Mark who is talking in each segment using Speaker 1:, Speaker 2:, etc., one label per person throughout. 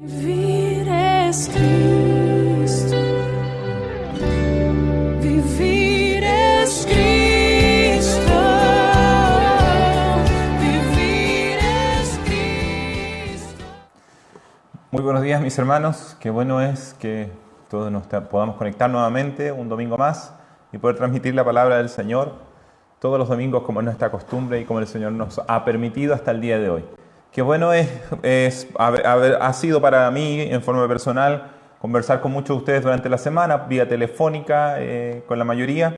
Speaker 1: Vivir es Cristo, vivir es Cristo, vivir es Cristo.
Speaker 2: Muy buenos días, mis hermanos. Qué bueno es que todos nos podamos conectar nuevamente un domingo más y poder transmitir la palabra del Señor todos los domingos como es nuestra costumbre y como el Señor nos ha permitido hasta el día de hoy. Qué bueno ha sido para mí, en forma personal, conversar con muchos de ustedes durante la semana, vía telefónica, con la mayoría,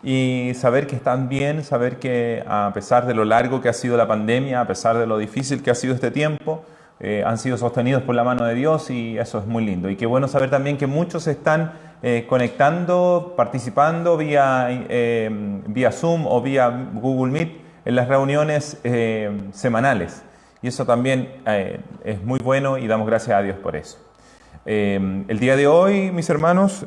Speaker 2: y saber que están bien, saber que a pesar de lo largo que ha sido la pandemia, a pesar de lo difícil que ha sido este tiempo, han sido sostenidos por la mano de Dios, y eso es muy lindo. Y qué bueno saber también que muchos se están conectando, participando vía Zoom o vía Google Meet en las reuniones semanales. Y eso también es muy bueno y damos gracias a Dios por eso. El día de hoy, mis hermanos,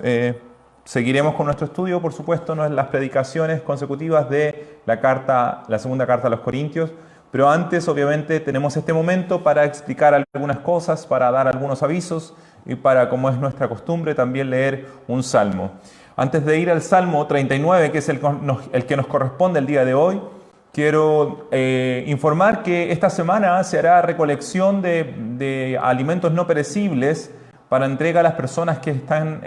Speaker 2: seguiremos con nuestro estudio, por supuesto, no en las predicaciones consecutivas de la segunda carta a los Corintios, pero antes, obviamente, tenemos este momento para explicar algunas cosas, para dar algunos avisos y para, como es nuestra costumbre, también leer un salmo. Antes de ir al Salmo 39, que es el que nos corresponde el día de hoy, quiero informar que esta semana se hará recolección de alimentos no perecibles para entrega a las personas que están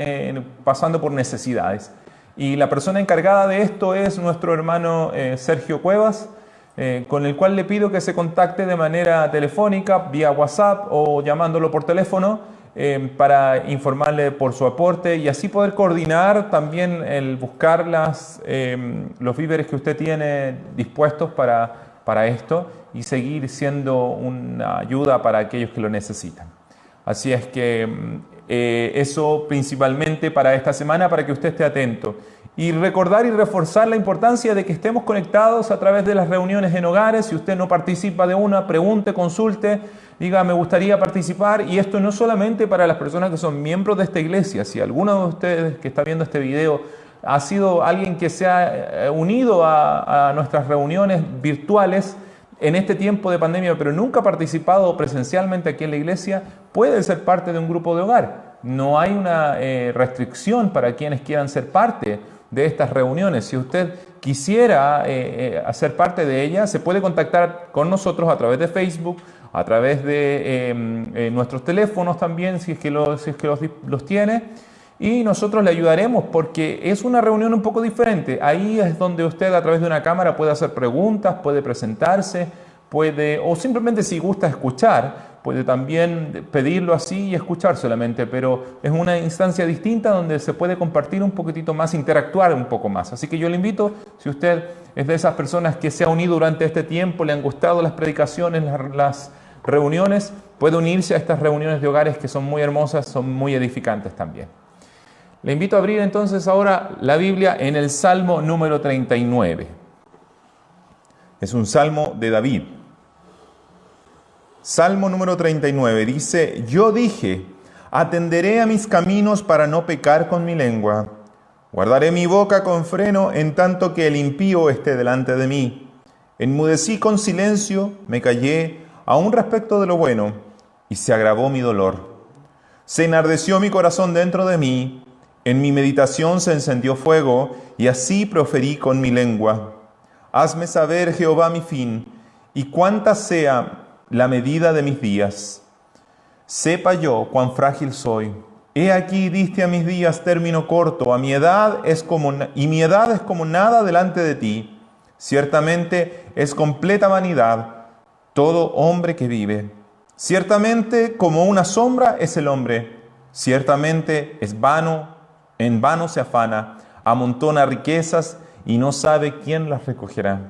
Speaker 2: pasando por necesidades. Y la persona encargada de esto es nuestro hermano Sergio Cuevas, con el cual le pido que se contacte de manera telefónica, vía WhatsApp o llamándolo por teléfono, para informarle por su aporte y así poder coordinar también el buscar los víveres que usted tiene dispuestos para esto y seguir siendo una ayuda para aquellos que lo necesitan. Así es que eso principalmente para esta semana, para que usted esté atento. Y recordar y reforzar la importancia de que estemos conectados a través de las reuniones en hogares. Si usted no participa de una, pregunte, consulte, diga, me gustaría participar. Y esto no solamente para las personas que son miembros de esta iglesia. Si alguno de ustedes que está viendo este video ha sido alguien que se ha unido a nuestras reuniones virtuales en este tiempo de pandemia, pero nunca ha participado presencialmente aquí en la iglesia, puede ser parte de un grupo de hogar. No hay una restricción para quienes quieran ser parte de estas reuniones. Si usted quisiera hacer parte de ellas, se puede contactar con nosotros a través de Facebook, a través de nuestros teléfonos también, si es que los tiene, y nosotros le ayudaremos porque es una reunión un poco diferente. Ahí es donde usted a través de una cámara puede hacer preguntas, puede presentarse, o simplemente si gusta escuchar, puede también pedirlo así y escuchar solamente, pero es una instancia distinta donde se puede compartir un poquitito más, interactuar un poco más. Así que yo le invito, si usted es de esas personas que se ha unido durante este tiempo, le han gustado las predicaciones, las reuniones, puede unirse a estas reuniones de hogares que son muy hermosas, son muy edificantes también. Le invito a abrir entonces ahora la Biblia en el Salmo número 39. Es un salmo de David. Salmo número 39 dice: Yo dije, atenderé a mis caminos para no pecar con mi lengua. Guardaré mi boca con freno en tanto que el impío esté delante de mí. Enmudecí con silencio, me callé, aún respecto de lo bueno, y se agravó mi dolor. Se enardeció mi corazón dentro de mí, en mi meditación se encendió fuego, y así proferí con mi lengua. Hazme saber, Jehová, mi fin, y cuánta sea la medida de mis días. Sepa yo cuán frágil soy. He aquí diste a mis días término corto, y mi edad es como nada delante de ti. Ciertamente es completa vanidad todo hombre que vive. Ciertamente como una sombra es el hombre. Ciertamente es vano, en vano se afana, amontona riquezas y no sabe quién las recogerá.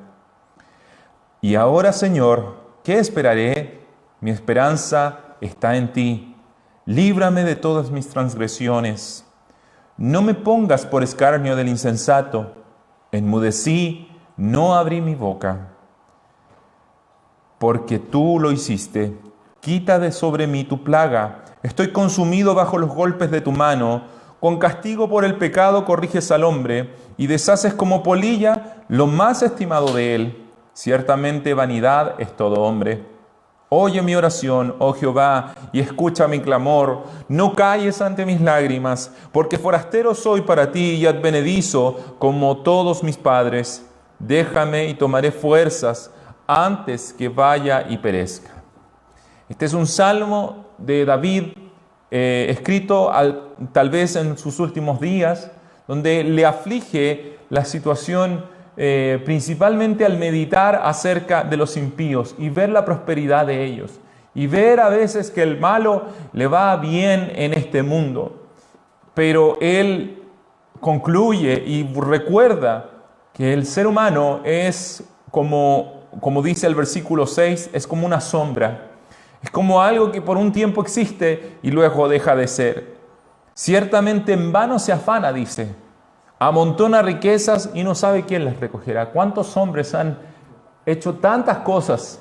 Speaker 2: Y ahora, Señor, ¿qué esperaré? Mi esperanza está en ti. Líbrame de todas mis transgresiones. No me pongas por escarnio del insensato. Enmudecí, no abrí mi boca. Porque tú lo hiciste. Quita de sobre mí tu plaga. Estoy consumido bajo los golpes de tu mano. Con castigo por el pecado corriges al hombre y deshaces como polilla lo más estimado de él. Ciertamente vanidad es todo hombre. Oye mi oración, oh Jehová, y escucha mi clamor. No calles ante mis lágrimas, porque forastero soy para ti y advenedizo como todos mis padres. Déjame y tomaré fuerzas antes que vaya y perezca. Este es un salmo de David, escrito tal vez en sus últimos días, donde le aflige la situación principalmente al meditar acerca de los impíos y ver la prosperidad de ellos y ver a veces que el malo le va bien en este mundo. Pero él concluye y recuerda que el ser humano es como dice el versículo 6, es como una sombra. Es como algo que por un tiempo existe y luego deja de ser. Ciertamente en vano se afana, dice. Amontona riquezas y no sabe quién las recogerá. ¿Cuántos hombres han hecho tantas cosas,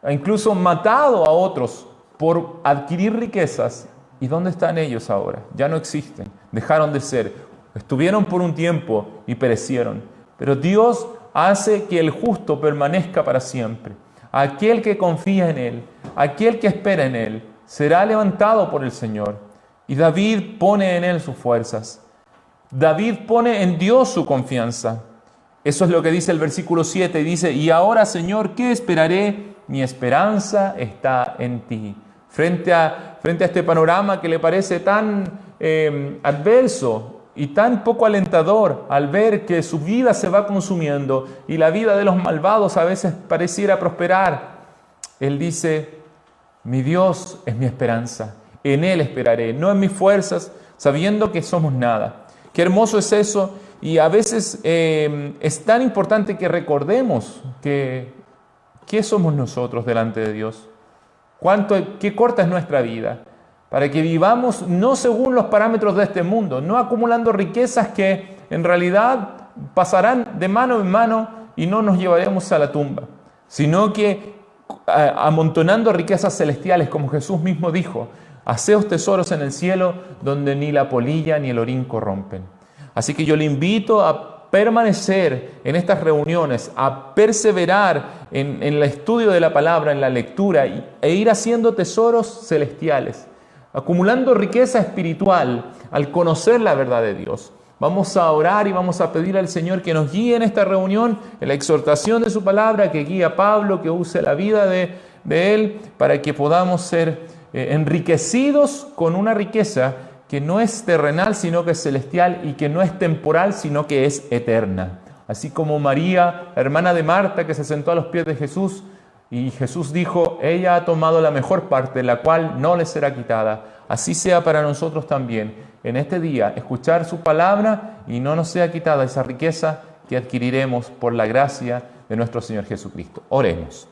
Speaker 2: incluso matado a otros por adquirir riquezas? ¿Y dónde están ellos ahora? Ya no existen, dejaron de ser. Estuvieron por un tiempo y perecieron. Pero Dios hace que el justo permanezca para siempre. Aquel que confía en Él, aquel que espera en Él, será levantado por el Señor. Y David pone en Él sus fuerzas. David pone en Dios su confianza. Eso es lo que dice el versículo 7. Dice, y ahora, Señor, ¿qué esperaré? Mi esperanza está en ti. Frente a este panorama que le parece tan adverso y tan poco alentador, al ver que su vida se va consumiendo y la vida de los malvados a veces pareciera prosperar, él dice, mi Dios es mi esperanza. En Él esperaré, no en mis fuerzas, sabiendo que somos nada. Qué hermoso es eso, y a veces es tan importante que recordemos que ¿qué somos nosotros delante de Dios? Qué corta es nuestra vida, para que vivamos no según los parámetros de este mundo, no acumulando riquezas que en realidad pasarán de mano en mano y no nos llevaremos a la tumba, sino que amontonando riquezas celestiales, como Jesús mismo dijo, haceos tesoros en el cielo donde ni la polilla ni el orín corrompen. Así que yo le invito a permanecer en estas reuniones, a perseverar en el estudio de la palabra, en la lectura e ir haciendo tesoros celestiales, acumulando riqueza espiritual al conocer la verdad de Dios. Vamos a orar y vamos a pedir al Señor que nos guíe en esta reunión, en la exhortación de su palabra, que guíe a Pablo, que use la vida de él, para que podamos ser enriquecidos con una riqueza que no es terrenal, sino que es celestial, y que no es temporal, sino que es eterna. Así como María, la hermana de Marta, que se sentó a los pies de Jesús, y Jesús dijo, ella ha tomado la mejor parte, la cual no le será quitada. Así sea para nosotros también, en este día, escuchar su palabra y no nos sea quitada esa riqueza que adquiriremos por la gracia de nuestro Señor Jesucristo. Oremos.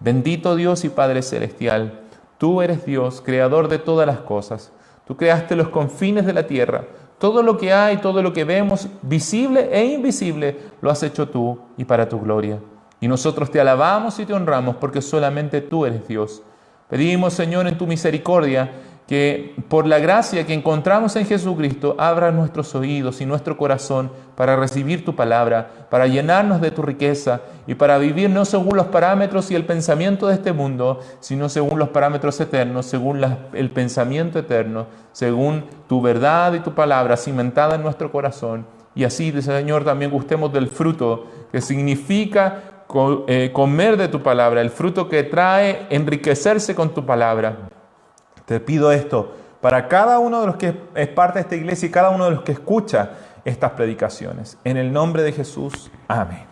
Speaker 2: Bendito Dios y Padre Celestial, tú eres Dios, creador de todas las cosas. Tú creaste los confines de la tierra. Todo lo que hay, todo lo que vemos, visible e invisible, lo has hecho tú y para tu gloria. Y nosotros te alabamos y te honramos porque solamente tú eres Dios. Pedimos, Señor, en tu misericordia, que por la gracia que encontramos en Jesucristo, abras nuestros oídos y nuestro corazón para recibir tu palabra, para llenarnos de tu riqueza y para vivir no según los parámetros y el pensamiento de este mundo, sino según los parámetros eternos, según el pensamiento eterno, según tu verdad y tu palabra cimentada en nuestro corazón. Y así, Señor, también gustemos del fruto que significa comer de tu palabra, el fruto que trae enriquecerse con tu palabra. Te pido esto para cada uno de los que es parte de esta iglesia y cada uno de los que escucha estas predicaciones. En el nombre de Jesús. Amén.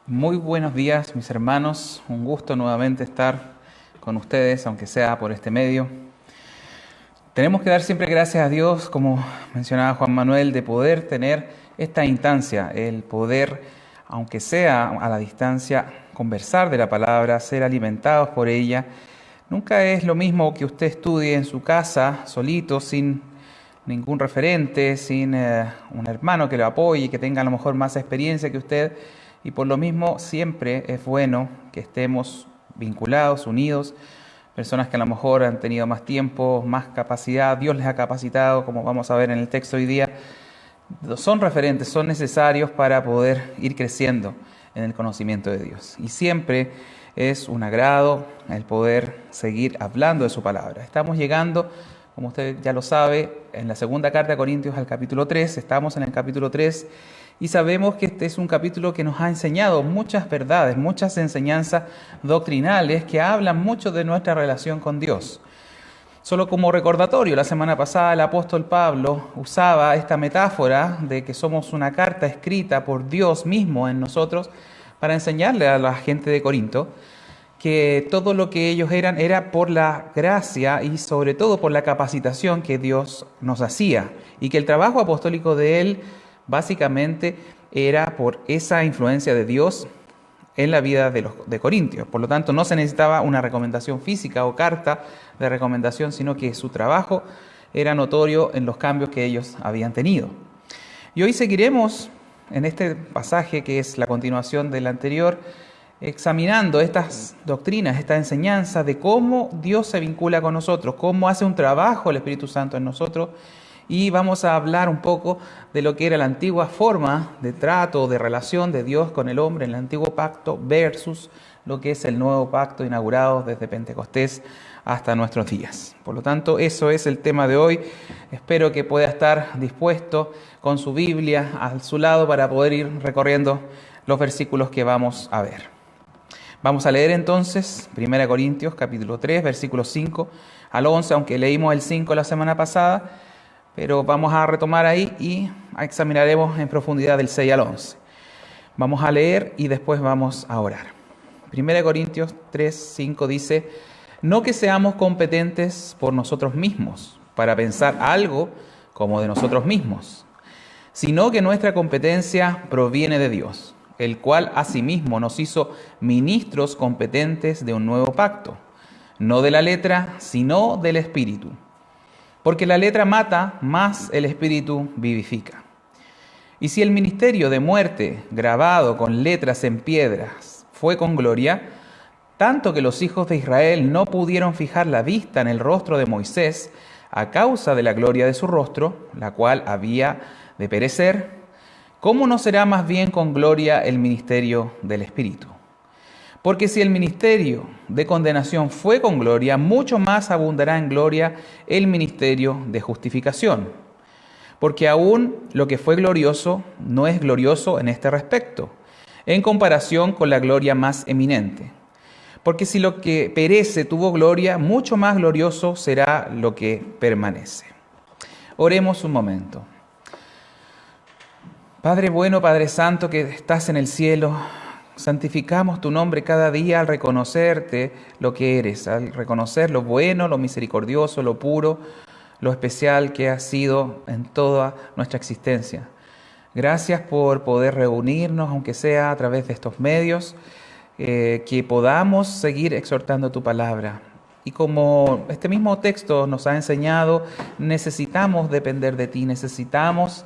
Speaker 3: Muy buenos días, mis hermanos. Un gusto nuevamente estar con ustedes, aunque sea por este medio. Tenemos que dar siempre gracias a Dios, como mencionaba Juan Manuel, de poder tener esta instancia, el poder, aunque sea a la distancia, conversar de la palabra, ser alimentados por ella. Nunca es lo mismo que usted estudie en su casa, solito, sin ningún referente, sin un hermano que lo apoye, que tenga a lo mejor más experiencia que usted. Y por lo mismo siempre es bueno que estemos vinculados, unidos, personas que a lo mejor han tenido más tiempo, más capacidad, Dios les ha capacitado, como vamos a ver en el texto hoy día. Son referentes, son necesarios para poder ir creciendo en el conocimiento de Dios. Y siempre es un agrado el poder seguir hablando de su palabra. Estamos llegando, como usted ya lo sabe, en la segunda carta de Corintios al capítulo 3. Estamos en el capítulo 3 y sabemos que este es un capítulo que nos ha enseñado muchas verdades, muchas enseñanzas doctrinales que hablan mucho de nuestra relación con Dios. Solo como recordatorio, la semana pasada el apóstol Pablo usaba esta metáfora de que somos una carta escrita por Dios mismo en nosotros para enseñarle a la gente de Corinto que todo lo que ellos eran era por la gracia y sobre todo por la capacitación que Dios nos hacía, y que el trabajo apostólico de él básicamente era por esa influencia de Dios en la vida de Corintios. Por lo tanto, no se necesitaba una recomendación física o carta de recomendación, sino que su trabajo era notorio en los cambios que ellos habían tenido. Y hoy seguiremos en este pasaje, que es la continuación del anterior, examinando estas doctrinas, esta enseñanza de cómo Dios se vincula con nosotros, cómo hace un trabajo el Espíritu Santo en nosotros, y vamos a hablar un poco de lo que era la antigua forma de trato, de relación de Dios con el hombre en el antiguo pacto versus lo que es el nuevo pacto inaugurado desde Pentecostés hasta nuestros días. Por lo tanto, eso es el tema de hoy. Espero que pueda estar dispuesto con su Biblia a su lado para poder ir recorriendo los versículos que vamos a ver. Vamos a leer entonces 1 Corintios capítulo 3, versículos 5 al 11, aunque leímos el 5 la semana pasada, pero vamos a retomar ahí y examinaremos en profundidad del 6 al 11. Vamos a leer y después vamos a orar. 1 Corintios 3, 5 dice: no que seamos competentes por nosotros mismos para pensar algo como de nosotros mismos, sino que nuestra competencia proviene de Dios, el cual asimismo nos hizo ministros competentes de un nuevo pacto, no de la letra, sino del Espíritu. Porque la letra mata, mas el Espíritu vivifica. Y si el ministerio de muerte, grabado con letras en piedras, fue con gloria, tanto que los hijos de Israel no pudieron fijar la vista en el rostro de Moisés a causa de la gloria de su rostro, la cual había de perecer, ¿cómo no será más bien con gloria el ministerio del Espíritu? Porque si el ministerio de condenación fue con gloria, mucho más abundará en gloria el ministerio de justificación. Porque aún lo que fue glorioso no es glorioso en este respecto, en comparación con la gloria más eminente. Porque si lo que perece tuvo gloria, mucho más glorioso será lo que permanece. Oremos un momento. Padre bueno, Padre santo que estás en el cielo, santificamos tu nombre cada día al reconocerte lo que eres, al reconocer lo bueno, lo misericordioso, lo puro, lo especial que has sido en toda nuestra existencia. Gracias por poder reunirnos, aunque sea a través de estos medios, que podamos seguir exhortando tu palabra. Y como este mismo texto nos ha enseñado, necesitamos depender de ti, necesitamos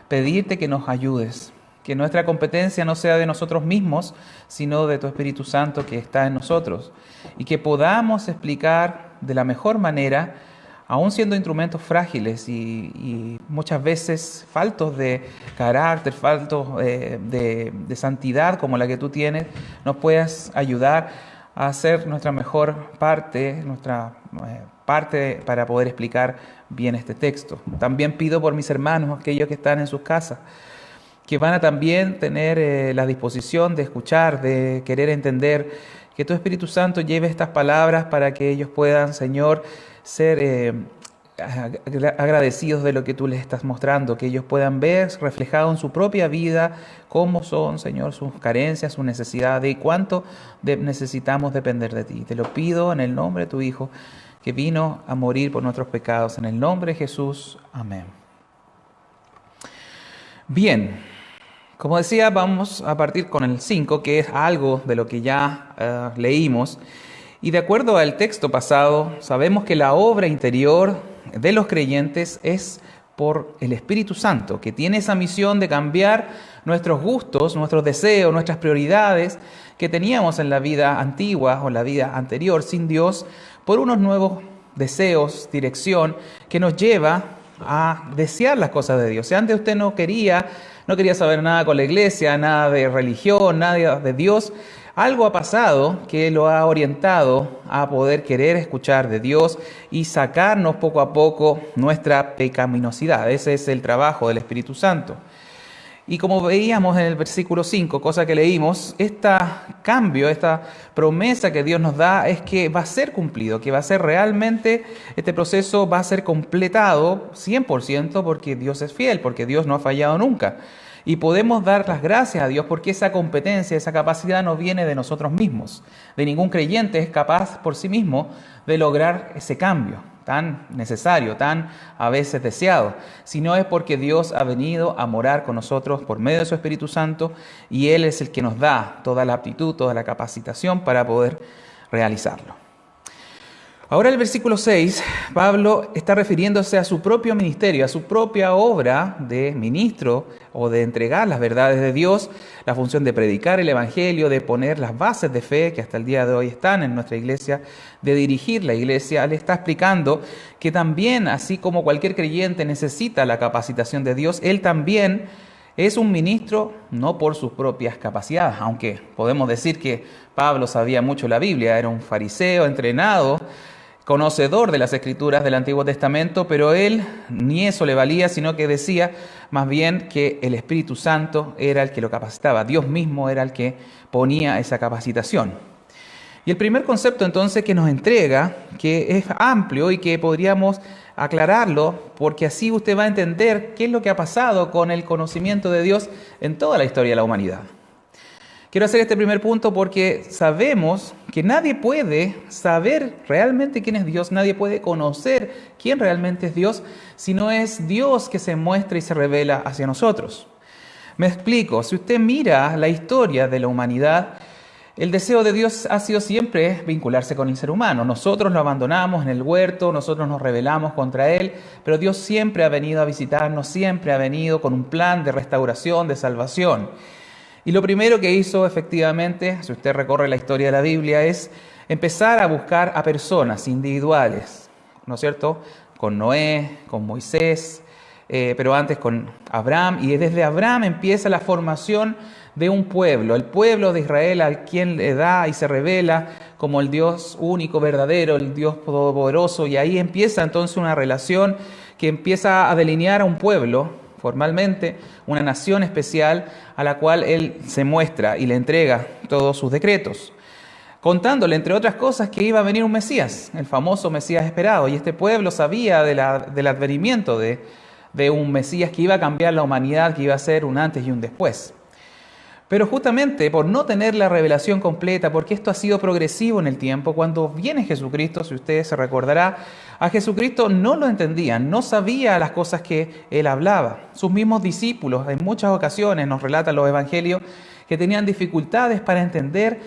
Speaker 3: pedirte que nos ayudes, que nuestra competencia no sea de nosotros mismos, sino de tu Espíritu Santo que está en nosotros, y que podamos explicar de la mejor manera, aún siendo instrumentos frágiles y muchas veces faltos de carácter, faltos de santidad como la que tú tienes, nos puedas ayudar a hacer nuestra mejor parte, parte para poder explicar bien este texto. También pido por mis hermanos, aquellos que están en sus casas, que van a también tener la disposición de escuchar, de querer entender, que tu Espíritu Santo lleve estas palabras para que ellos puedan, Señor, ser agradecidos de lo que tú les estás mostrando, que ellos puedan ver reflejado en su propia vida cómo son, Señor, sus carencias, sus necesidades y cuánto necesitamos depender de ti. Te lo pido en el nombre de tu Hijo, que vino a morir por nuestros pecados. En el nombre de Jesús. Amén. Bien, como decía, vamos a partir con el 5, que es algo de lo que ya leímos. Y de acuerdo al texto pasado, sabemos que la obra interior de los creyentes es por el Espíritu Santo, que tiene esa misión de cambiar nuestros gustos, nuestros deseos, nuestras prioridades que teníamos en la vida antigua o en la vida anterior sin Dios, por unos nuevos deseos, dirección, que nos lleva a desear las cosas de Dios. Si antes usted no quería saber nada con la iglesia, nada de religión, nada de Dios, algo ha pasado que lo ha orientado a poder querer escuchar de Dios y sacarnos poco a poco nuestra pecaminosidad. Ese es el trabajo del Espíritu Santo. Y como veíamos en el versículo 5, cosa que leímos, este cambio, esta promesa que Dios nos da es que va a ser cumplido, que va a ser realmente, este proceso va a ser completado 100% porque Dios es fiel, porque Dios no ha fallado nunca. Y podemos dar las gracias a Dios porque esa competencia, esa capacidad no viene de nosotros mismos. De ningún creyente es capaz por sí mismo de lograr ese cambio tan necesario, tan a veces deseado, sino es porque Dios ha venido a morar con nosotros por medio de su Espíritu Santo y Él es el que nos da toda la aptitud, toda la capacitación para poder realizarlo. Ahora el versículo 6, Pablo está refiriéndose a su propio ministerio, a su propia obra de ministro o de entregar las verdades de Dios, la función de predicar el Evangelio, de poner las bases de fe que hasta el día de hoy están en nuestra iglesia, de dirigir la iglesia. Él está explicando que también, así como cualquier creyente necesita la capacitación de Dios, él también es un ministro no por sus propias capacidades, aunque podemos decir que Pablo sabía mucho la Biblia, era un fariseo entrenado, conocedor de las Escrituras del Antiguo Testamento, pero él ni eso le valía, sino que decía más bien que el Espíritu Santo era el que lo capacitaba, Dios mismo era el que ponía esa capacitación. Y el primer concepto entonces que nos entrega, que es amplio y que podríamos aclararlo, porque así usted va a entender qué es lo que ha pasado con el conocimiento de Dios en toda la historia de la humanidad. Quiero hacer este primer punto porque sabemos que nadie puede saber realmente quién es Dios, nadie puede conocer quién realmente es Dios, si no es Dios que se muestra y se revela hacia nosotros. Me explico, si usted mira la historia de la humanidad, el deseo de Dios ha sido siempre vincularse con el ser humano. Nosotros lo abandonamos en el huerto, nosotros nos rebelamos contra Él, pero Dios siempre ha venido a visitarnos, siempre ha venido con un plan de restauración, de salvación. Y lo primero que hizo efectivamente, si usted recorre la historia de la Biblia, es empezar a buscar a personas individuales, ¿no es cierto? Con Noé, con Moisés, pero antes con Abraham. Y desde Abraham empieza la formación de un pueblo, el pueblo de Israel, al quien le da y se revela como el Dios único, verdadero, el Dios todopoderoso. Y ahí empieza entonces una relación que empieza a delinear a un pueblo, formalmente, una nación especial a la cual Él se muestra y le entrega todos sus decretos, contándole, entre otras cosas, que iba a venir un Mesías, el famoso Mesías esperado, y este pueblo sabía del advenimiento de un Mesías que iba a cambiar la humanidad, que iba a ser un antes y un después. Pero justamente por no tener la revelación completa, porque esto ha sido progresivo en el tiempo, cuando viene Jesucristo, si usted se recordará, a Jesucristo no lo entendían, no sabía las cosas que Él hablaba. Sus mismos discípulos, en muchas ocasiones, nos relatan los evangelios, que tenían dificultades para entender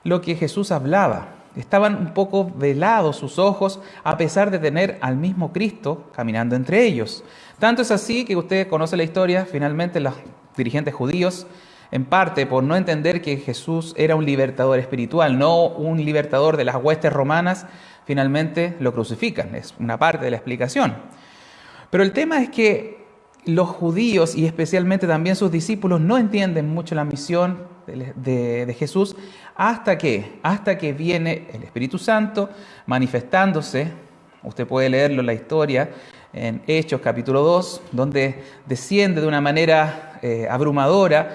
Speaker 3: lo que Jesús hablaba. Estaban un poco velados sus ojos, a pesar de tener al mismo Cristo caminando entre ellos. Tanto es así que usted conoce la historia, finalmente los dirigentes judíos, en parte por no entender que Jesús era un libertador espiritual, no un libertador de las huestes romanas, finalmente lo crucifican. Es una parte de la explicación. Pero el tema es que los judíos y especialmente también sus discípulos no entienden mucho la misión de Jesús hasta que viene el Espíritu Santo manifestándose. Usted puede leerlo en la historia en Hechos capítulo 2, donde desciende de una manera abrumadora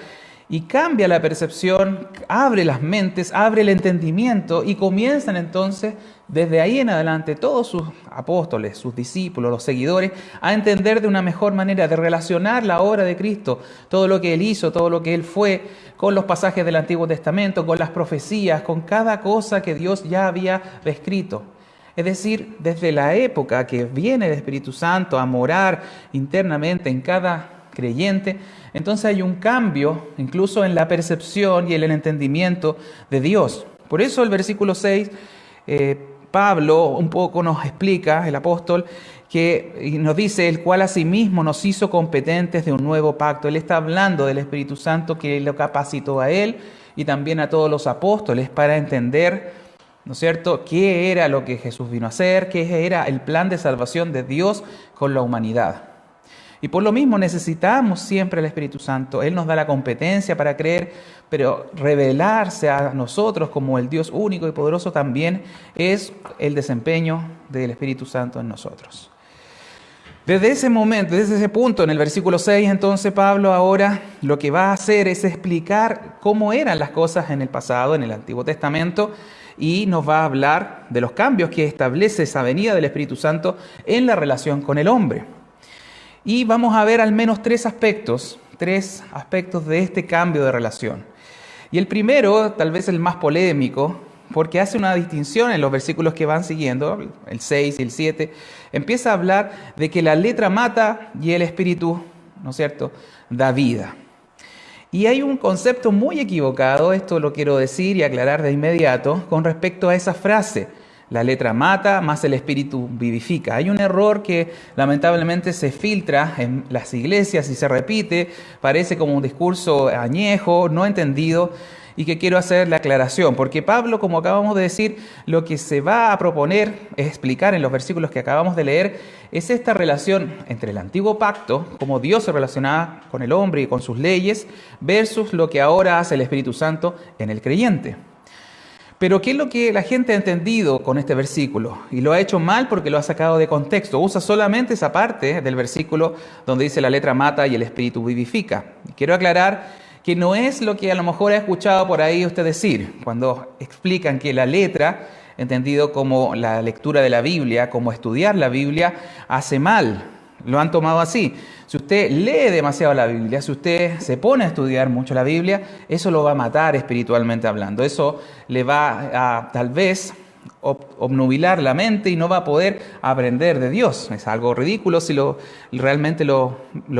Speaker 3: y cambia la percepción, abre las mentes, abre el entendimiento y comienzan entonces, desde ahí en adelante, todos sus apóstoles, sus discípulos, los seguidores, a entender de una mejor manera, de relacionar la obra de Cristo, todo lo que Él hizo, todo lo que Él fue, con los pasajes del Antiguo Testamento, con las profecías, con cada cosa que Dios ya había descrito. Es decir, desde la época que viene el Espíritu Santo a morar internamente en cada creyente, entonces hay un cambio incluso en la percepción y en el entendimiento de Dios. Por eso el versículo 6 Pablo un poco nos explica, el apóstol, y nos dice, el cual asimismo nos hizo competentes de un nuevo pacto. Él está hablando del Espíritu Santo que lo capacitó a él y también a todos los apóstoles para entender, ¿no es cierto?, qué era lo que Jesús vino a hacer, qué era el plan de salvación de Dios con la humanidad. Y por lo mismo necesitamos siempre al Espíritu Santo. Él nos da la competencia para creer, pero revelarse a nosotros como el Dios único y poderoso también es el desempeño del Espíritu Santo en nosotros. Desde ese momento, desde ese punto, en el versículo 6, entonces Pablo ahora lo que va a hacer es explicar cómo eran las cosas en el pasado, en el Antiguo Testamento, y nos va a hablar de los cambios que establece esa venida del Espíritu Santo en la relación con el hombre. Y vamos a ver al menos tres aspectos de este cambio de relación. Y el primero, tal vez el más polémico, porque hace una distinción en los versículos que van siguiendo, el 6 y el 7, empieza a hablar de que la letra mata y el Espíritu, ¿no es cierto?, da vida. Y hay un concepto muy equivocado, esto lo quiero decir y aclarar de inmediato, con respecto a esa frase. La letra mata, más el Espíritu vivifica. Hay un error que lamentablemente se filtra en las iglesias y se repite, parece como un discurso añejo, no entendido, y que quiero hacer la aclaración, porque Pablo, como acabamos de decir, lo que se va a proponer es explicar en los versículos que acabamos de leer, es esta relación entre el antiguo pacto, como Dios se relacionaba con el hombre y con sus leyes, versus lo que ahora hace el Espíritu Santo en el creyente. Pero ¿qué es lo que la gente ha entendido con este versículo? Y lo ha hecho mal porque lo ha sacado de contexto. Usa solamente esa parte del versículo donde dice la letra mata y el Espíritu vivifica. Y quiero aclarar que no es lo que a lo mejor ha escuchado por ahí usted decir, cuando explican que la letra, entendido como la lectura de la Biblia, como estudiar la Biblia, hace mal. Lo han tomado así. Si usted lee demasiado la Biblia, si usted se pone a estudiar mucho la Biblia, eso lo va a matar espiritualmente hablando. Eso le va a tal vez obnubilar la mente y no va a poder aprender de Dios. Es algo ridículo si realmente lo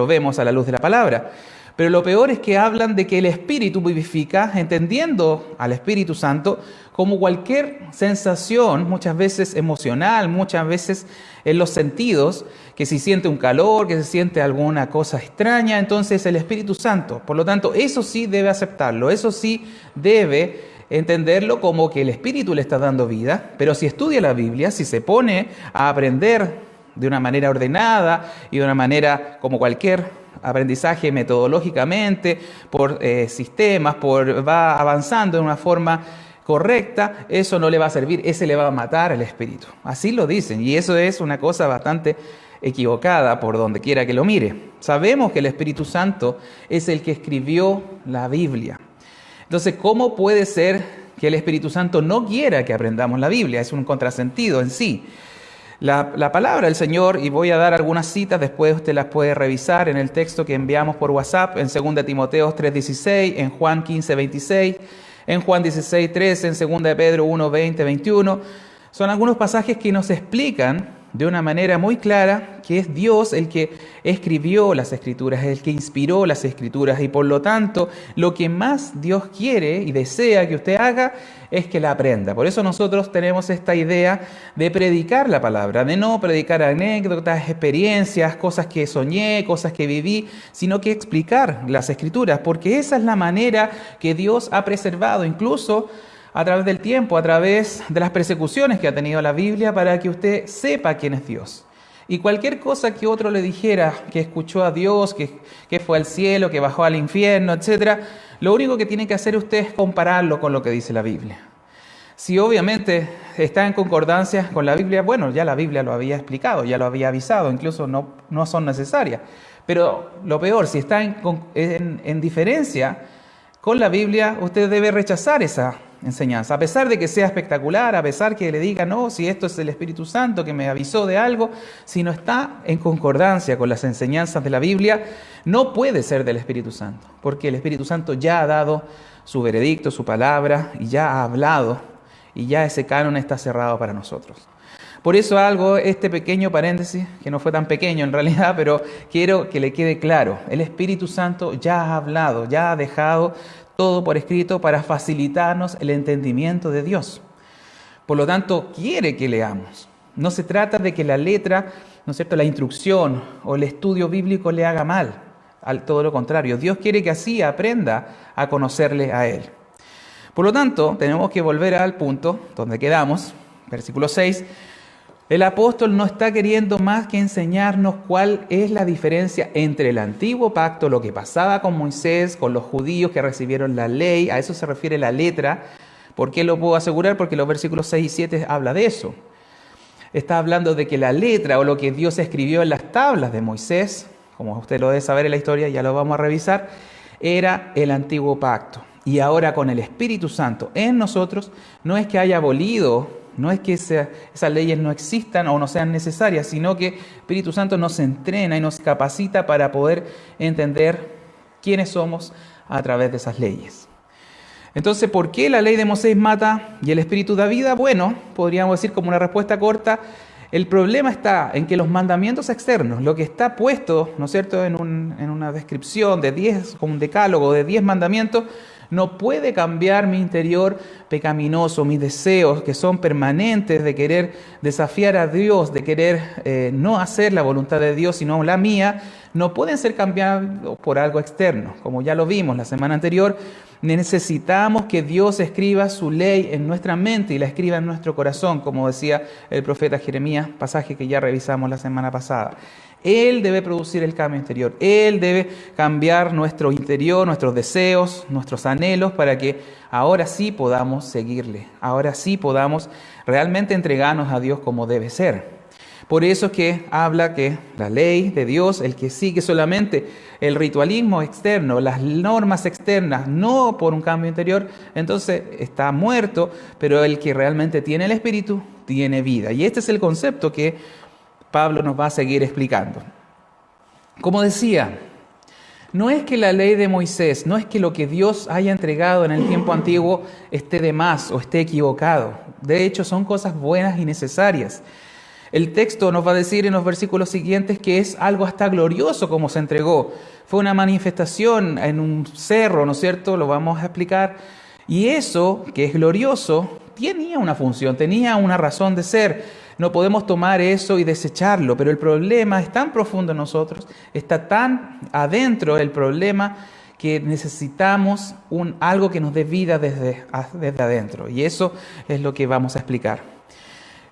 Speaker 3: vemos a la luz de la palabra. Pero lo peor es que hablan de que el Espíritu vivifica, entendiendo al Espíritu Santo como cualquier sensación, muchas veces emocional, muchas veces en los sentidos, que si siente un calor, que se siente alguna cosa extraña, entonces el Espíritu Santo. Por lo tanto, eso sí debe aceptarlo, eso sí debe entenderlo como que el Espíritu le está dando vida, pero si estudia la Biblia, si se pone a aprender de una manera ordenada y de una manera como cualquier aprendizaje metodológicamente, por sistemas, va avanzando de una forma correcta, eso no le va a servir, ese le va a matar al espíritu. Así lo dicen, y eso es una cosa bastante equivocada por donde quiera que lo mire. Sabemos que el Espíritu Santo es el que escribió la Biblia. Entonces, ¿cómo puede ser que el Espíritu Santo no quiera que aprendamos la Biblia? Es un contrasentido en sí. La palabra del Señor, y voy a dar algunas citas, después usted las puede revisar en el texto que enviamos por WhatsApp, en 2 Timoteo 3:16, en Juan 15:26, en Juan 16:13, en 2 de Pedro 1:20, 21. Son algunos pasajes que nos explican de una manera muy clara que es Dios el que escribió las Escrituras, el que inspiró las Escrituras, y por lo tanto lo que más Dios quiere y desea que usted haga es que la aprenda. Por eso nosotros tenemos esta idea de predicar la palabra, de no predicar anécdotas, experiencias, cosas que soñé, cosas que viví, sino que explicar las Escrituras, porque esa es la manera que Dios ha preservado, incluso a través del tiempo, a través de las persecuciones que ha tenido la Biblia, para que usted sepa quién es Dios. Y cualquier cosa que otro le dijera, que escuchó a Dios, que fue al cielo, que bajó al infierno, etc., lo único que tiene que hacer usted es compararlo con lo que dice la Biblia. Si obviamente está en concordancia con la Biblia, bueno, ya la Biblia lo había explicado, ya lo había avisado, incluso no son necesarias. Pero lo peor, si está en diferencia con la Biblia, usted debe rechazar esa enseñanza, a pesar de que sea espectacular, a pesar que le diga, no, si esto es el Espíritu Santo que me avisó de algo, si no está en concordancia con las enseñanzas de la Biblia, no puede ser del Espíritu Santo, porque el Espíritu Santo ya ha dado su veredicto, su palabra, y ya ha hablado, y ya ese canon está cerrado para nosotros. Por eso hago este pequeño paréntesis, que no fue tan pequeño en realidad, pero quiero que le quede claro, el Espíritu Santo ya ha hablado, ya ha dejado todo por escrito para facilitarnos el entendimiento de Dios. Por lo tanto, quiere que leamos. No se trata de que la letra, ¿no es cierto?, la instrucción o el estudio bíblico le haga mal. Todo lo contrario, Dios quiere que así aprenda a conocerle a Él. Por lo tanto, tenemos que volver al punto donde quedamos, versículo 6. El apóstol no está queriendo más que enseñarnos cuál es la diferencia entre el antiguo pacto, lo que pasaba con Moisés, con los judíos que recibieron la ley, a eso se refiere la letra. ¿Por qué lo puedo asegurar? Porque los versículos 6 y 7 habla de eso. Está hablando de que la letra o lo que Dios escribió en las tablas de Moisés, como usted lo debe saber en la historia, ya lo vamos a revisar, era el antiguo pacto. Y ahora con el Espíritu Santo en nosotros, no es que haya abolido, no es que esas leyes no existan o no sean necesarias, sino que el Espíritu Santo nos entrena y nos capacita para poder entender quiénes somos a través de esas leyes. Entonces, ¿por qué la ley de Moisés mata y el Espíritu da vida? Bueno, podríamos decir como una respuesta corta, el problema está en que los mandamientos externos, lo que está puesto, ¿no es cierto?, en una descripción de 10, como un decálogo de 10 mandamientos, no puede cambiar mi interior pecaminoso, mis deseos que son permanentes de querer desafiar a Dios, de querer no hacer la voluntad de Dios, sino la mía, no pueden ser cambiados por algo externo. Como ya lo vimos la semana anterior, necesitamos que Dios escriba su ley en nuestra mente y la escriba en nuestro corazón, como decía el profeta Jeremías, pasaje que ya revisamos la semana pasada. Él debe producir el cambio interior. Él debe cambiar nuestro interior, nuestros deseos, nuestros anhelos, para que ahora sí podamos seguirle. Ahora sí podamos realmente entregarnos a Dios como debe ser. Por eso es que habla que la ley de Dios, el que sigue solamente el ritualismo externo, las normas externas, no por un cambio interior, entonces está muerto, pero el que realmente tiene el Espíritu, tiene vida. Y este es el concepto que Pablo nos va a seguir explicando. Como decía, no es que la ley de Moisés, no es que lo que Dios haya entregado en el tiempo antiguo esté de más o esté equivocado. De hecho, son cosas buenas y necesarias. El texto nos va a decir en los versículos siguientes que es algo hasta glorioso como se entregó. Fue una manifestación en un cerro, ¿no es cierto? Lo vamos a explicar. Y eso, que es glorioso, tenía una función, tenía una razón de ser. No podemos tomar eso y desecharlo, pero el problema es tan profundo en nosotros, está tan adentro el problema que necesitamos algo que nos dé vida desde adentro. Y eso es lo que vamos a explicar.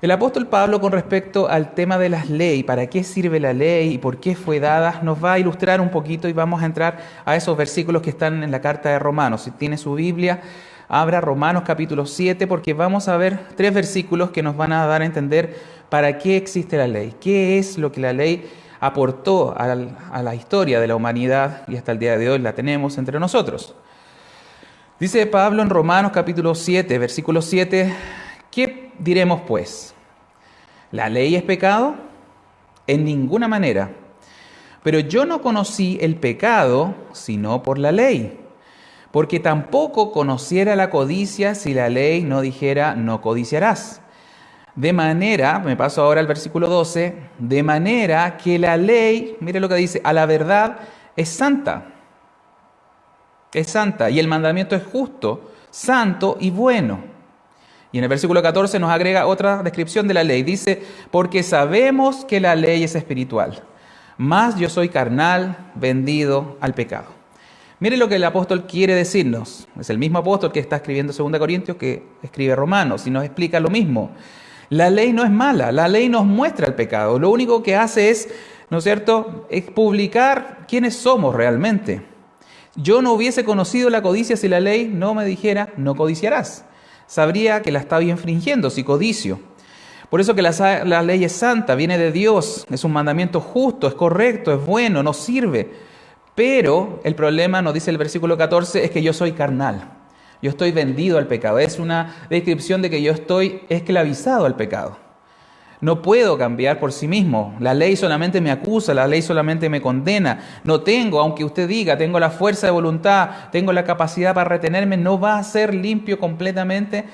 Speaker 3: El apóstol Pablo, con respecto al tema de las leyes, para qué sirve la ley y por qué fue dada, nos va a ilustrar un poquito y vamos a entrar a esos versículos que están en la carta de Romanos. Si tiene su Biblia, abra Romanos capítulo 7, porque vamos a ver 3 versículos que nos van a dar a entender para qué existe la ley, qué es lo que la ley aportó a la historia de la humanidad y hasta el día de hoy la tenemos entre nosotros. Dice Pablo en Romanos capítulo 7, versículo 7, ¿qué diremos pues? ¿La ley es pecado? En ninguna manera. Pero yo no conocí el pecado sino por la ley, porque tampoco conociera la codicia si la ley no dijera no codiciarás. De manera, me paso ahora al versículo 12, de manera que la ley, mire lo que dice, a la verdad es santa. Es santa y el mandamiento es justo, santo y bueno. Y en el versículo 14 nos agrega otra descripción de la ley. Dice, porque sabemos que la ley es espiritual, mas yo soy carnal, vendido al pecado. Mire lo que el apóstol quiere decirnos. Es el mismo apóstol que está escribiendo 2 Corintios que escribe Romanos y nos explica lo mismo. La ley no es mala, la ley nos muestra el pecado. Lo único que hace es, ¿no es cierto?, es publicar quiénes somos realmente. Yo no hubiese conocido la codicia si la ley no me dijera no codiciarás. Sabría que la estaba infringiendo si codicio. Por eso que la ley es santa, viene de Dios, es un mandamiento justo, es correcto, es bueno, nos sirve. Pero el problema, nos dice el versículo 14, es que yo soy carnal. Yo estoy vendido al pecado. Es una descripción de que yo estoy esclavizado al pecado. No puedo cambiar por sí mismo. La ley solamente me acusa, la ley solamente me condena. No tengo, aunque usted diga, tengo la fuerza de voluntad, tengo la capacidad para retenerme, no va a ser limpio completamente.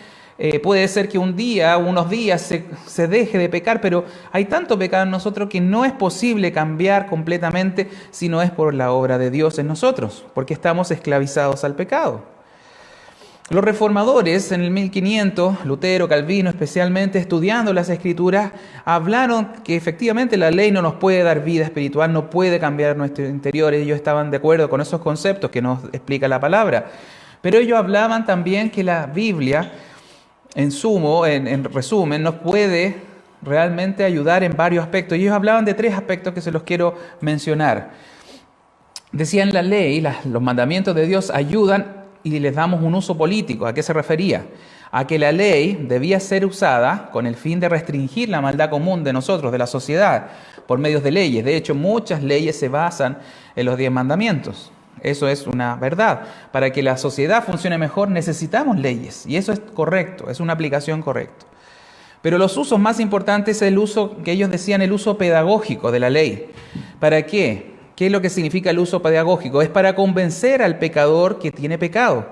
Speaker 3: Puede ser que un día, unos días se deje de pecar, pero hay tanto pecado en nosotros que no es posible cambiar completamente si no es por la obra de Dios en nosotros, porque estamos esclavizados al pecado. Los reformadores en el 1500, Lutero, Calvino especialmente, estudiando las Escrituras, hablaron que efectivamente la ley no nos puede dar vida espiritual, no puede cambiar nuestro interior. Ellos estaban de acuerdo con esos conceptos que nos explica la palabra. Pero ellos hablaban también que la Biblia, en resumen, nos puede realmente ayudar en varios aspectos. Y ellos hablaban de 3 aspectos que se los quiero mencionar. Decían la ley, los mandamientos de Dios ayudan y les damos un uso político. ¿A qué se refería? A que la ley debía ser usada con el fin de restringir la maldad común de nosotros, de la sociedad, por medios de leyes. De hecho, muchas leyes se basan en los 10 mandamientos. Eso es una verdad. Para que la sociedad funcione mejor necesitamos leyes. Y eso es correcto, es una aplicación correcta. Pero los usos más importantes es el uso que ellos decían, el uso pedagógico de la ley. ¿Para qué? ¿Qué es lo que significa el uso pedagógico? Es para convencer al pecador que tiene pecado.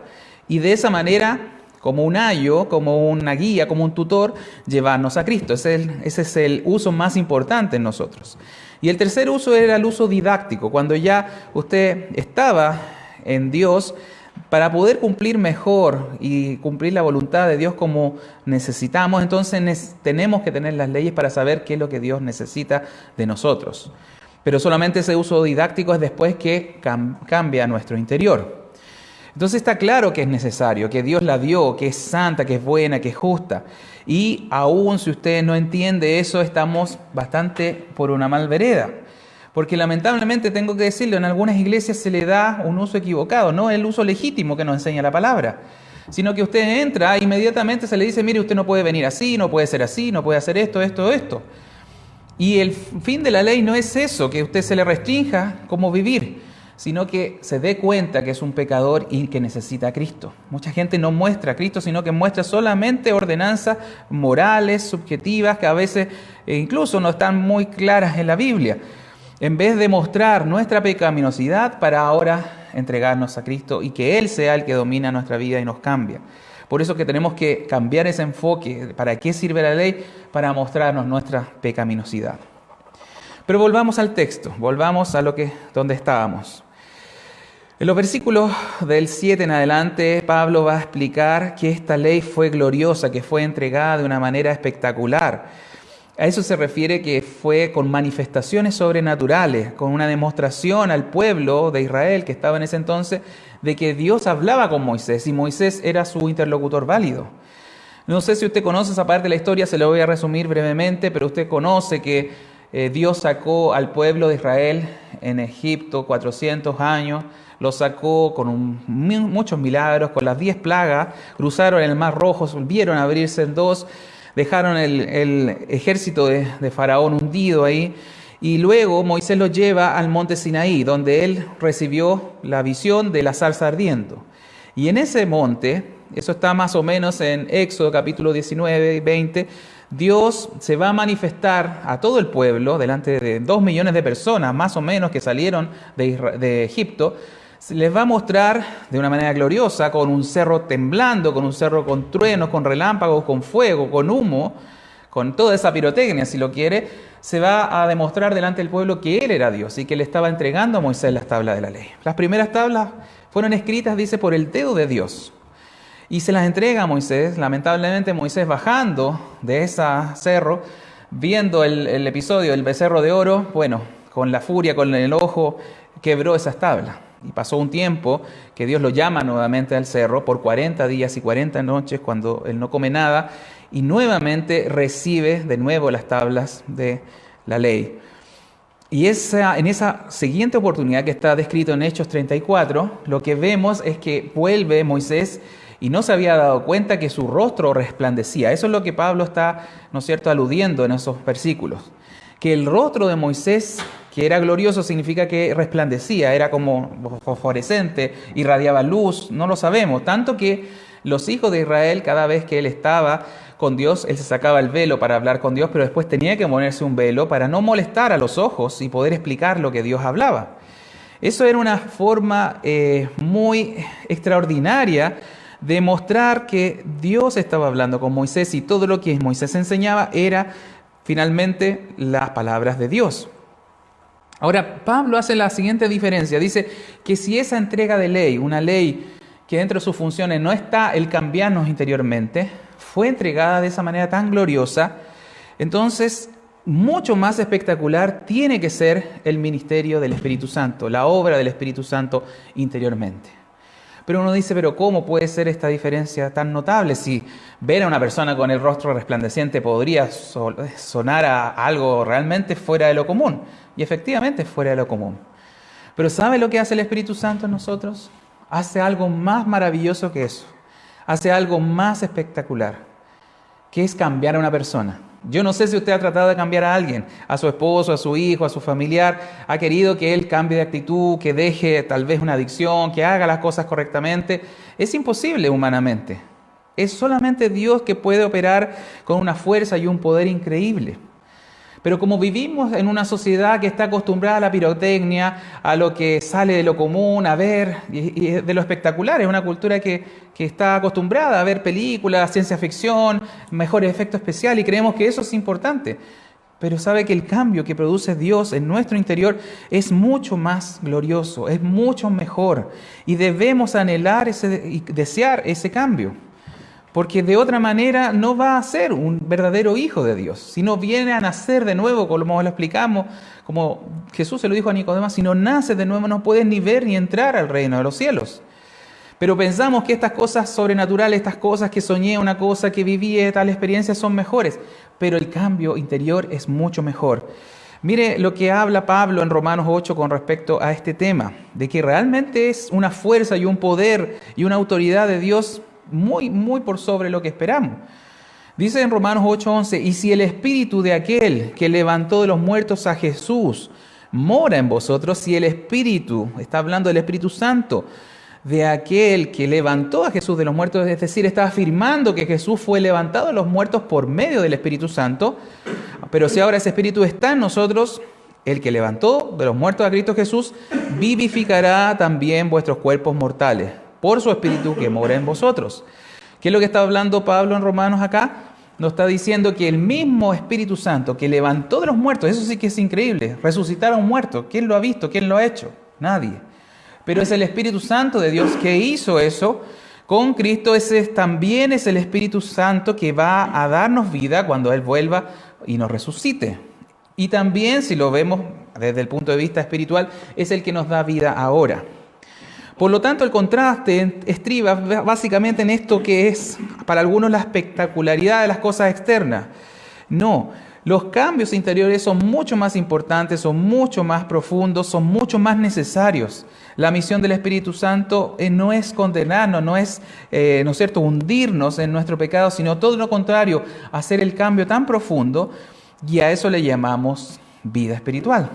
Speaker 3: Y de esa manera, como un ayo, como una guía, como un tutor, llevarnos a Cristo. Ese es el uso más importante en nosotros. Y el tercer uso era el uso didáctico. Cuando ya usted estaba en Dios, para poder cumplir mejor y cumplir la voluntad de Dios como necesitamos, entonces tenemos que tener las leyes para saber qué es lo que Dios necesita de nosotros. Pero solamente ese uso didáctico es después que cambia nuestro interior. Entonces está claro que es necesario, que Dios la dio, que es santa, que es buena, que es justa. Y aún si usted no entiende eso, estamos bastante por una mal vereda. Porque lamentablemente tengo que decirlo, en algunas iglesias se le da un uso equivocado, no el uso legítimo que nos enseña la palabra, sino que usted entra e inmediatamente se le dice, mire, usted no puede venir así, no puede ser así, no puede hacer esto, esto, esto. Y el fin de la ley no es eso, que usted se le restrinja cómo vivir, sino que se dé cuenta que es un pecador y que necesita a Cristo. Mucha gente no muestra a Cristo, sino que muestra solamente ordenanzas morales, subjetivas, que a veces incluso no están muy claras en la Biblia, en vez de mostrar nuestra pecaminosidad para ahora entregarnos a Cristo y que Él sea el que domina nuestra vida y nos cambia. Por eso que tenemos que cambiar ese enfoque. ¿Para qué sirve la ley? Para mostrarnos nuestra pecaminosidad. Pero volvamos al texto, volvamos a donde estábamos. En los versículos del 7 en adelante, Pablo va a explicar que esta ley fue gloriosa, que fue entregada de una manera espectacular. A eso se refiere que fue con manifestaciones sobrenaturales, con una demostración al pueblo de Israel que estaba en ese entonces de que Dios hablaba con Moisés y Moisés era su interlocutor válido. No sé si usted conoce esa parte de la historia, se lo voy a resumir brevemente, pero usted conoce que Dios sacó al pueblo de Israel en Egipto 400 años, lo sacó con muchos milagros, con las 10 plagas, cruzaron el Mar Rojo, vieron abrirse en dos, dejaron el ejército de Faraón hundido ahí, y luego Moisés lo lleva al monte Sinaí, donde él recibió la visión de la zarza ardiendo. Y en ese monte, eso está más o menos en Éxodo capítulo 19 y 20, Dios se va a manifestar a todo el pueblo, delante de 2 millones de personas más o menos que salieron de Egipto, se les va a mostrar de una manera gloriosa, con un cerro temblando, con un cerro con truenos, con relámpagos, con fuego, con humo, con toda esa pirotecnia, si lo quiere, se va a demostrar delante del pueblo que Él era Dios y que le estaba entregando a Moisés las tablas de la ley. Las primeras tablas fueron escritas, dice, por el dedo de Dios. Y se las entrega a Moisés. Lamentablemente Moisés, bajando de ese cerro, viendo el episodio del becerro de oro, bueno, con la furia, con el ojo, quebró esas tablas. Y pasó un tiempo que Dios lo llama nuevamente al cerro por 40 días y 40 noches cuando él no come nada y nuevamente recibe de nuevo las tablas de la ley. Y en esa siguiente oportunidad que está descrito en Hechos 34, lo que vemos es que vuelve Moisés y no se había dado cuenta que su rostro resplandecía. Eso es lo que Pablo está, ¿no es cierto?, aludiendo en esos versículos. Que el rostro de Moisés, que era glorioso, significa que resplandecía, era como fosforescente, irradiaba luz, no lo sabemos. Tanto que los hijos de Israel, cada vez que él estaba con Dios, él se sacaba el velo para hablar con Dios, pero después tenía que ponerse un velo para no molestar a los ojos y poder explicar lo que Dios hablaba. Eso era una forma muy extraordinaria de mostrar que Dios estaba hablando con Moisés y todo lo que Moisés enseñaba era finalmente las palabras de Dios. Ahora, Pablo hace la siguiente diferencia. Dice que si esa entrega de ley, una ley que dentro de sus funciones no está el cambiarnos interiormente, fue entregada de esa manera tan gloriosa, entonces mucho más espectacular tiene que ser el ministerio del Espíritu Santo, la obra del Espíritu Santo interiormente. Pero uno dice, ¿pero cómo puede ser esta diferencia tan notable? Si ver a una persona con el rostro resplandeciente podría sonar a algo realmente fuera de lo común. Y efectivamente es fuera de lo común. Pero ¿sabe lo que hace el Espíritu Santo en nosotros? Hace algo más maravilloso que eso. Hace algo más espectacular, que es cambiar a una persona. Yo no sé si usted ha tratado de cambiar a alguien, a su esposo, a su hijo, a su familiar, ha querido que él cambie de actitud, que deje tal vez una adicción, que haga las cosas correctamente. Es imposible humanamente. Es solamente Dios que puede operar con una fuerza y un poder increíble. Pero como vivimos en una sociedad que está acostumbrada a la pirotecnia, a lo que sale de lo común, a ver, y de lo espectacular, es una cultura que está acostumbrada a ver películas, ciencia ficción, mejores efectos especiales, y creemos que eso es importante. Pero sabe que el cambio que produce Dios en nuestro interior es mucho más glorioso, es mucho mejor, y debemos anhelar y desear ese cambio. Porque de otra manera no va a ser un verdadero hijo de Dios. Si no viene a nacer de nuevo, como lo explicamos, como Jesús se lo dijo a Nicodemo, si no naces de nuevo no puedes ni ver ni entrar al reino de los cielos. Pero pensamos que estas cosas sobrenaturales, estas cosas que soñé, una cosa que viví, tal experiencia son mejores. Pero el cambio interior es mucho mejor. Mire lo que habla Pablo en Romanos 8 con respecto a este tema, de que realmente es una fuerza y un poder y una autoridad de Dios muy, muy por sobre lo que esperamos. Dice en Romanos 8:11, y si el espíritu de aquel que levantó de los muertos a Jesús mora en vosotros, si el espíritu, está hablando del Espíritu Santo, de aquel que levantó a Jesús de los muertos, es decir, está afirmando que Jesús fue levantado de los muertos por medio del Espíritu Santo, pero si ahora ese espíritu está en nosotros, el que levantó de los muertos a Cristo Jesús, vivificará también vuestros cuerpos mortales, por su Espíritu que mora en vosotros. ¿Qué es lo que está hablando Pablo en Romanos acá? Nos está diciendo que el mismo Espíritu Santo que levantó de los muertos, eso sí que es increíble, resucitar a un muerto. ¿Quién lo ha visto? ¿Quién lo ha hecho? Nadie. Pero es el Espíritu Santo de Dios que hizo eso con Cristo. Ese también es el Espíritu Santo que va a darnos vida cuando Él vuelva y nos resucite. Y también, si lo vemos desde el punto de vista espiritual, es el que nos da vida ahora. Por lo tanto, el contraste estriba básicamente en esto que es para algunos la espectacularidad de las cosas externas. No, los cambios interiores son mucho más importantes, son mucho más profundos, son mucho más necesarios. La misión del Espíritu Santo no es condenarnos, no es cierto, hundirnos en nuestro pecado, sino todo lo contrario, hacer el cambio tan profundo, y a eso le llamamos vida espiritual.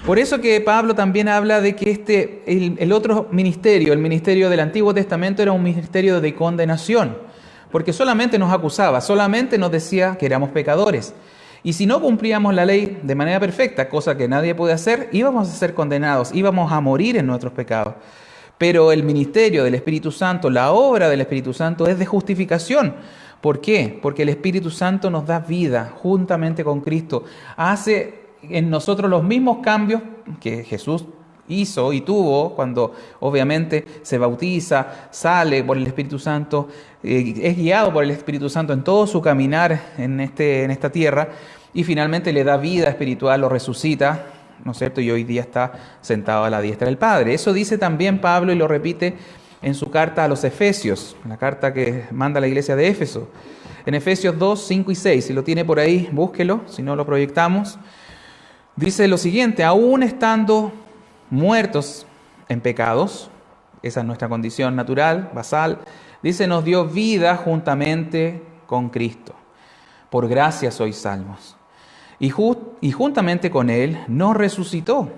Speaker 3: Por eso que Pablo también habla de que el otro ministerio, el ministerio del Antiguo Testamento, era un ministerio de condenación, porque solamente nos acusaba, solamente nos decía que éramos pecadores. Y si no cumplíamos la ley de manera perfecta, cosa que nadie puede hacer, íbamos a ser condenados, íbamos a morir en nuestros pecados. Pero el ministerio del Espíritu Santo, la obra del Espíritu Santo es de justificación. ¿Por qué? Porque el Espíritu Santo nos da vida juntamente con Cristo, hace en nosotros los mismos cambios que Jesús hizo y tuvo cuando obviamente se bautiza, sale por el Espíritu Santo, es guiado por el Espíritu Santo en todo su caminar en esta tierra, y finalmente le da vida espiritual, lo resucita, ¿no es cierto? Y hoy día está sentado a la diestra del Padre. Eso dice también Pablo y lo repite en su carta a los Efesios, la carta que manda a la iglesia de Éfeso. En Efesios 2, 5 y 6, si lo tiene por ahí, búsquelo, si no lo proyectamos. Dice lo siguiente: aún estando muertos en pecados, esa es nuestra condición natural, basal, dice, nos dio vida juntamente con Cristo. Por gracia sois salvos. Y juntamente con Él nos resucitó.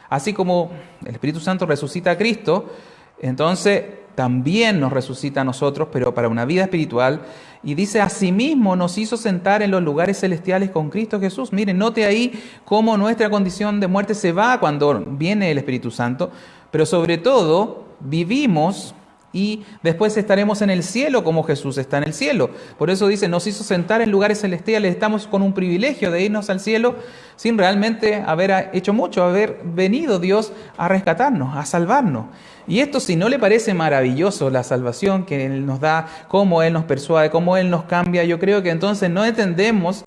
Speaker 3: Así como el Espíritu Santo resucita a Cristo, entonces también nos resucita a nosotros, pero para una vida espiritual. Y dice, asimismo nos hizo sentar en los lugares celestiales con Cristo Jesús. Miren, note ahí cómo nuestra condición de muerte se va cuando viene el Espíritu Santo, pero sobre todo vivimos y después estaremos en el cielo como Jesús está en el cielo. Por eso dice, nos hizo sentar en lugares celestiales. Estamos con un privilegio de irnos al cielo sin realmente haber hecho mucho, haber venido Dios a rescatarnos, a salvarnos. Y esto, si no le parece maravilloso la salvación que Él nos da, cómo Él nos persuade, cómo Él nos cambia, yo creo que entonces no entendemos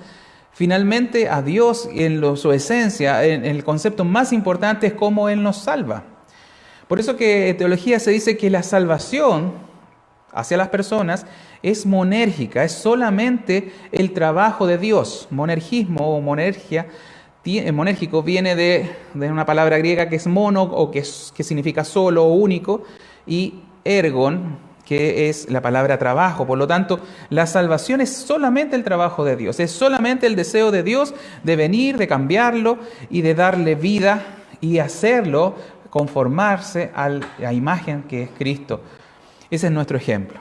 Speaker 3: finalmente a Dios en su esencia. En el concepto más importante es cómo Él nos salva. Por eso que en teología se dice que la salvación hacia las personas es monérgica, es solamente el trabajo de Dios. Monergismo o monergia, monérgico viene de una palabra griega que es mono, o que significa solo o único, y ergon, que es la palabra trabajo. Por lo tanto, la salvación es solamente el trabajo de Dios, es solamente el deseo de Dios de venir, de cambiarlo y de darle vida y hacerlo conformarse a la imagen que es Cristo. Ese es nuestro ejemplo.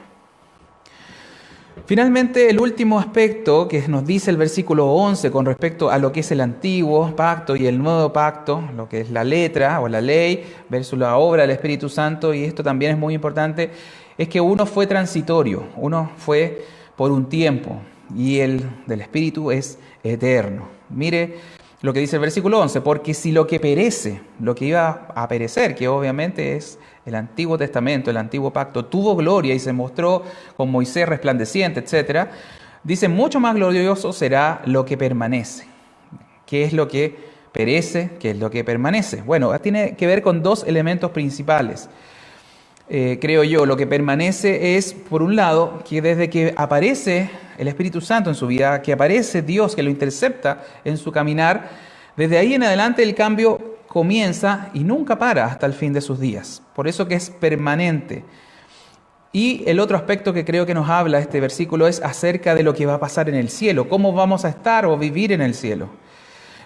Speaker 3: Finalmente, el último aspecto que nos dice el versículo 11 con respecto a lo que es el antiguo pacto y el nuevo pacto, lo que es la letra o la ley versus la obra del Espíritu Santo, y esto también es muy importante, es que uno fue transitorio, uno fue por un tiempo y el del Espíritu es eterno. Mire lo que dice el versículo 11, porque si lo que perece, lo que iba a perecer, que obviamente es el Antiguo Testamento, el Antiguo Pacto, tuvo gloria y se mostró con Moisés resplandeciente, etc., dice, mucho más glorioso será lo que permanece. ¿Qué es lo que perece? ¿Qué es lo que permanece? Bueno, tiene que ver con dos elementos principales. Creo yo, lo que permanece es, por un lado, que desde que aparece el Espíritu Santo en su vida, que aparece Dios, que lo intercepta en su caminar, desde ahí en adelante el cambio comienza y nunca para hasta el fin de sus días. Por eso que es permanente. Y el otro aspecto que creo que nos habla este versículo es acerca de lo que va a pasar en el cielo, cómo vamos a estar o vivir en el cielo.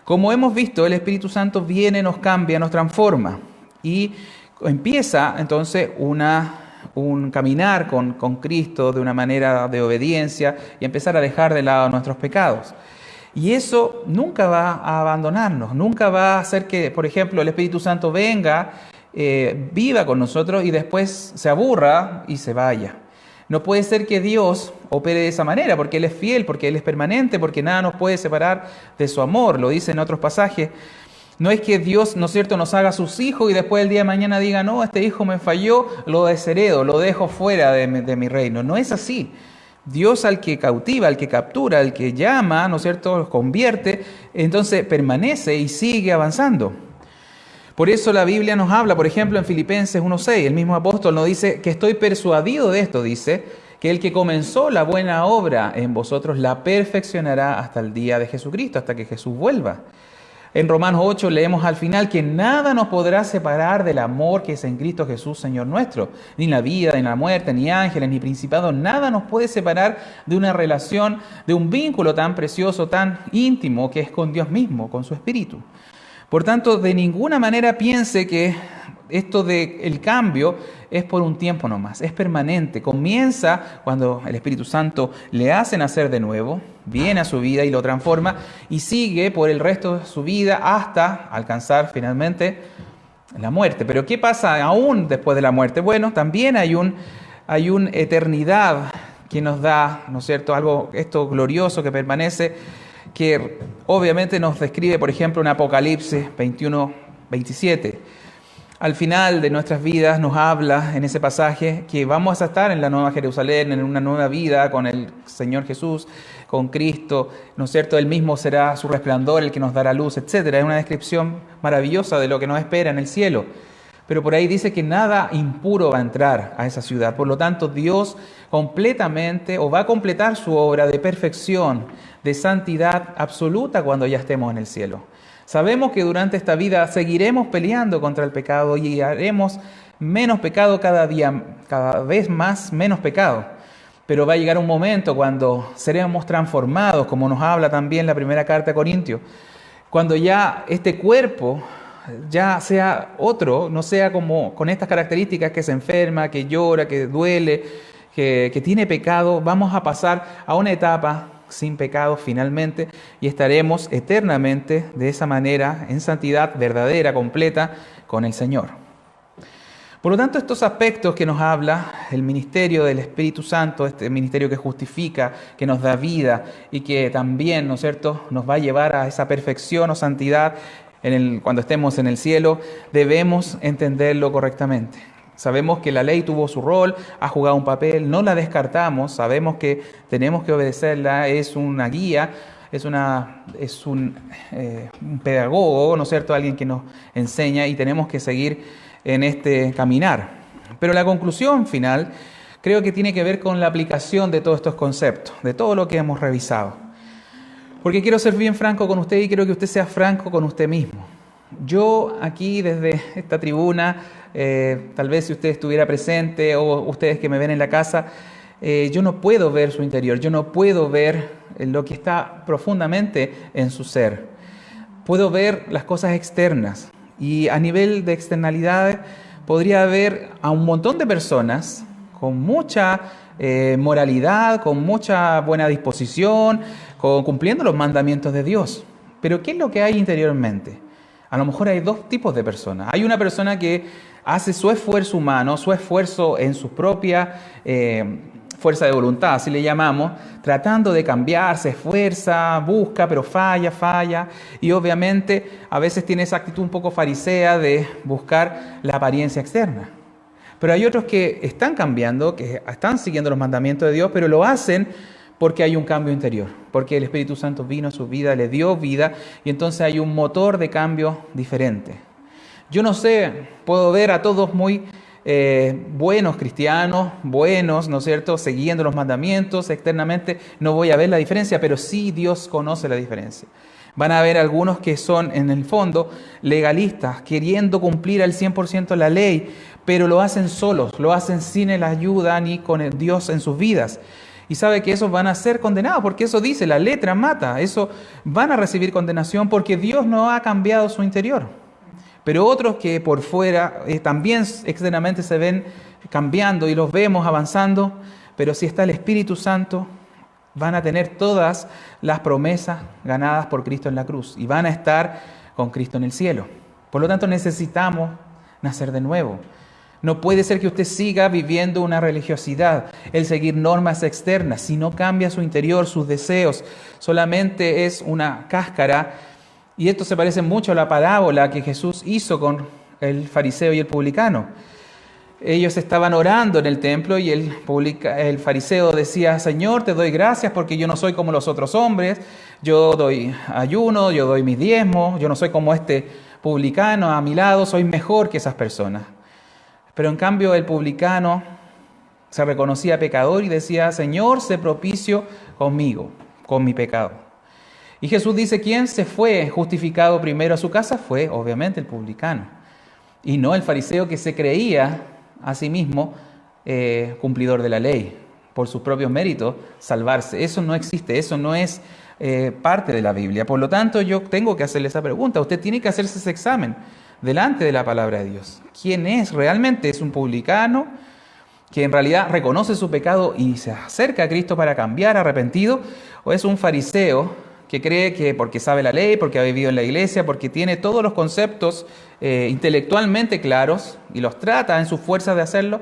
Speaker 3: Como hemos visto, el Espíritu Santo viene, nos cambia, nos transforma y empieza entonces un caminar con Cristo de una manera de obediencia y empezar a dejar de lado nuestros pecados. Y eso nunca va a abandonarnos, nunca va a hacer que, por ejemplo, el Espíritu Santo venga, viva con nosotros y después se aburra y se vaya. No puede ser que Dios opere de esa manera, porque Él es fiel, porque Él es permanente, porque nada nos puede separar de su amor. Lo dice en otros pasajes. No es que Dios, ¿no es cierto?, nos haga sus hijos y después el día de mañana diga, no, este hijo me falló, lo desheredo, lo dejo fuera de mi reino. No es así. Dios al que cautiva, al que captura, al que llama, ¿no es cierto?, los convierte, entonces permanece y sigue avanzando. Por eso la Biblia nos habla, por ejemplo, en Filipenses 1:6, el mismo apóstol nos dice que estoy persuadido de esto, dice, que el que comenzó la buena obra en vosotros la perfeccionará hasta el día de Jesucristo, hasta que Jesús vuelva. En Romanos 8 leemos al final que nada nos podrá separar del amor que es en Cristo Jesús, Señor nuestro. Ni la vida, ni la muerte, ni ángeles, ni principados, nada nos puede separar de una relación, de un vínculo tan precioso, tan íntimo que es con Dios mismo, con su Espíritu. Por tanto, de ninguna manera piense que esto del cambio es por un tiempo nomás, es permanente. Comienza cuando el Espíritu Santo le hace nacer de nuevo, viene a su vida y lo transforma y sigue por el resto de su vida hasta alcanzar finalmente la muerte. Pero ¿qué pasa aún después de la muerte? Bueno, también hay una eternidad que nos da, ¿no es cierto?, algo esto glorioso que permanece, que obviamente nos describe, por ejemplo, en Apocalipsis 21:27. Al final de nuestras vidas nos habla en ese pasaje que vamos a estar en la Nueva Jerusalén, en una nueva vida con el Señor Jesús, con Cristo, ¿no es cierto? Él mismo será su resplandor, el que nos dará luz, etc. Es una descripción maravillosa de lo que nos espera en el cielo. Pero por ahí dice que nada impuro va a entrar a esa ciudad. Por lo tanto, Dios completamente o va a completar su obra de perfección, de santidad absoluta cuando ya estemos en el cielo. Sabemos que durante esta vida seguiremos peleando contra el pecado y haremos menos pecado cada día, cada vez más menos pecado. Pero va a llegar un momento cuando seremos transformados, como nos habla también la primera carta a Corintios, cuando ya este cuerpo ya sea otro, no sea como con estas características que se enferma, que llora, que duele, que tiene pecado. Vamos a pasar a una etapa sin pecado finalmente y estaremos eternamente de esa manera en santidad verdadera, completa con el Señor. Por lo tanto, estos aspectos que nos habla el ministerio del Espíritu Santo, este ministerio que justifica, que nos da vida y que también, ¿no es cierto?, nos va a llevar a esa perfección o santidad cuando estemos en el cielo, debemos entenderlo correctamente. Sabemos que la ley tuvo su rol, ha jugado un papel, no la descartamos, sabemos que tenemos que obedecerla, es una guía, es un pedagogo, ¿no es cierto?, alguien que nos enseña y tenemos que seguir en este caminar. Pero la conclusión final creo que tiene que ver con la aplicación de todos estos conceptos, de todo lo que hemos revisado. Porque quiero ser bien franco con usted y quiero que usted sea franco con usted mismo. Yo aquí desde esta tribuna, tal vez si usted estuviera presente o ustedes que me ven en la casa, yo no puedo ver su interior, yo no puedo ver lo que está profundamente en su ser. Puedo ver las cosas externas y a nivel de externalidades podría ver a un montón de personas con mucha moralidad, con mucha buena disposición, cumpliendo los mandamientos de Dios. Pero ¿qué es lo que hay interiormente? A lo mejor hay dos tipos de personas. Hay una persona que hace su esfuerzo humano, su esfuerzo en su propia fuerza de voluntad, así le llamamos, tratando de cambiar, se esfuerza, busca, pero falla. Y obviamente a veces tiene esa actitud un poco farisea de buscar la apariencia externa. Pero hay otros que están cambiando, que están siguiendo los mandamientos de Dios, pero lo hacen porque hay un cambio interior, porque el Espíritu Santo vino a su vida, le dio vida, y entonces hay un motor de cambio diferente. Yo no sé, puedo ver a todos muy buenos cristianos, buenos, ¿no es cierto?, siguiendo los mandamientos, externamente no voy a ver la diferencia, pero sí Dios conoce la diferencia. Van a haber algunos que son, en el fondo, legalistas, queriendo cumplir al 100% la ley, pero lo hacen solos, lo hacen sin la ayuda ni con el Dios en sus vidas. Y sabe que esos van a ser condenados, porque eso dice, la letra mata, eso van a recibir condenación porque Dios no ha cambiado su interior. Pero otros que por fuera también externamente se ven cambiando y los vemos avanzando, pero si está el Espíritu Santo, van a tener todas las promesas ganadas por Cristo en la cruz y van a estar con Cristo en el cielo. Por lo tanto, necesitamos nacer de nuevo. No puede ser que usted siga viviendo una religiosidad, el seguir normas externas, si no cambia su interior, sus deseos, solamente es una cáscara. Y esto se parece mucho a la parábola que Jesús hizo con el fariseo y el publicano. Ellos estaban orando en el templo y el fariseo decía, Señor, te doy gracias porque yo no soy como los otros hombres, yo doy ayuno, yo doy mis diezmos, yo no soy como este publicano a mi lado, soy mejor que esas personas. Pero en cambio el publicano se reconocía pecador y decía, Señor, sé propicio conmigo, con mi pecado. Y Jesús dice, ¿quién se fue justificado primero a su casa? Fue obviamente el publicano. Y no el fariseo que se creía a sí mismo cumplidor de la ley, por sus propios méritos, salvarse. Eso no existe, eso no es parte de la Biblia. Por lo tanto, yo tengo que hacerle esa pregunta. Usted tiene que hacerse ese examen delante de la palabra de Dios. ¿Quién es realmente? ¿Es un publicano que en realidad reconoce su pecado y se acerca a Cristo para cambiar, arrepentido? ¿O es un fariseo que cree que porque sabe la ley, porque ha vivido en la iglesia, porque tiene todos los conceptos intelectualmente claros y los trata en su fuerza de hacerlo?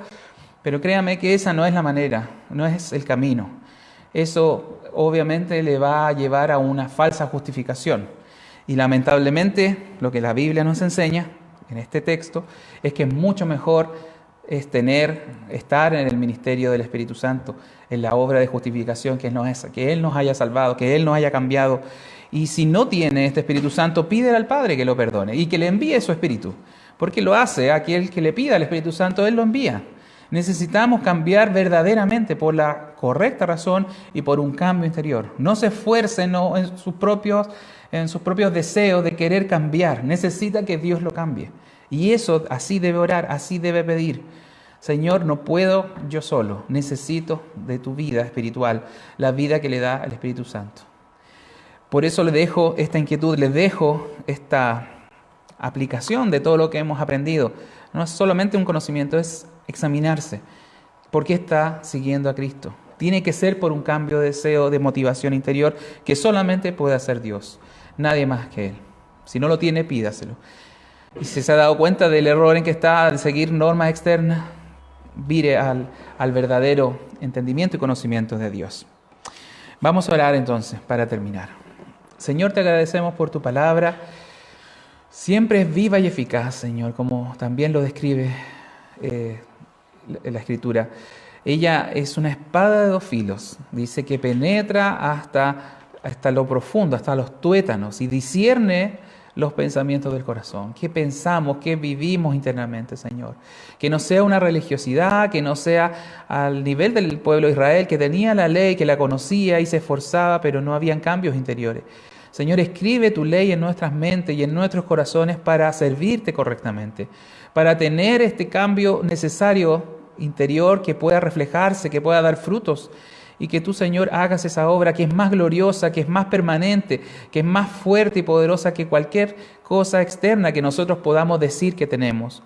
Speaker 3: Pero créame que esa no es la manera, no es el camino. Eso obviamente le va a llevar a una falsa justificación. Y lamentablemente lo que la Biblia nos enseña en este texto es que es mucho mejor estar en el ministerio del Espíritu Santo, en la obra de justificación que Él nos haya salvado, que Él nos haya cambiado. Y si no tiene este Espíritu Santo, pídele al Padre que lo perdone y que le envíe su Espíritu, porque lo hace. Aquel que le pida al Espíritu Santo, Él lo envía. Necesitamos cambiar verdaderamente por la correcta razón y por un cambio interior. No se esfuercen en sus propios deseos de querer cambiar. Necesita que Dios lo cambie. Y eso, así debe orar, así debe pedir. Señor, no puedo yo solo. Necesito de tu vida espiritual, la vida que le da el Espíritu Santo. Por eso le dejo esta inquietud, le dejo esta aplicación de todo lo que hemos aprendido. No es solamente un conocimiento, es examinarse. ¿Por qué está siguiendo a Cristo? Tiene que ser por un cambio de deseo, de motivación interior, que solamente puede hacer Dios. Nadie más que Él. Si no lo tiene, pídaselo. Y si se ha dado cuenta del error en que está al seguir normas externas, vire al verdadero entendimiento y conocimiento de Dios. Vamos a orar entonces para terminar. Señor, te agradecemos por tu palabra. Siempre es viva y eficaz, Señor, como también lo describe la Escritura. Ella es una espada de dos filos. Dice que penetra hasta lo profundo, hasta los tuétanos, y discierne los pensamientos del corazón. ¿Qué pensamos? ¿Qué vivimos internamente, Señor? Que no sea una religiosidad, que no sea al nivel del pueblo de Israel, que tenía la ley, que la conocía y se esforzaba, pero no habían cambios interiores. Señor, escribe tu ley en nuestras mentes y en nuestros corazones para servirte correctamente, para tener este cambio necesario interior que pueda reflejarse, que pueda dar frutos, y que tú, Señor, hagas esa obra que es más gloriosa, que es más permanente, que es más fuerte y poderosa que cualquier cosa externa que nosotros podamos decir que tenemos.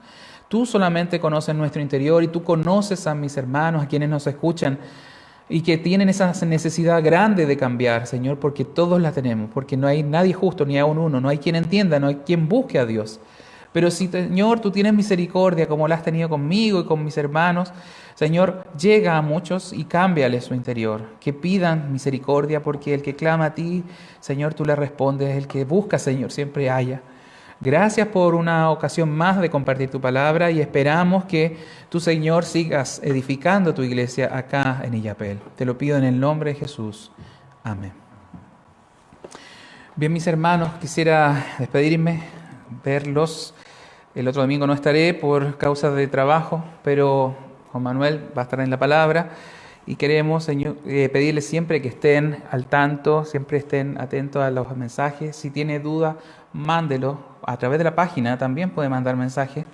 Speaker 3: Tú solamente conoces nuestro interior y tú conoces a mis hermanos, a quienes nos escuchan y que tienen esa necesidad grande de cambiar, Señor, porque todos la tenemos, porque no hay nadie justo, ni aun uno, no hay quien entienda, no hay quien busque a Dios. Pero si, Señor, tú tienes misericordia como la has tenido conmigo y con mis hermanos, Señor, llega a muchos y cámbiale su interior. Que pidan misericordia, porque el que clama a ti, Señor, tú le respondes. El que busca, Señor, siempre haya. Gracias por una ocasión más de compartir tu palabra y esperamos que tú, Señor, sigas edificando tu iglesia acá en Illapel. Te lo pido en el nombre de Jesús. Amén. Bien, mis hermanos, quisiera despedirme, verlos. El otro domingo no estaré por causa de trabajo, pero Juan Manuel va a estar en la palabra y queremos, Señor, pedirles siempre que estén al tanto, siempre estén atentos a los mensajes. Si tiene duda, mándelo a través de la página, también puede mandar mensajes.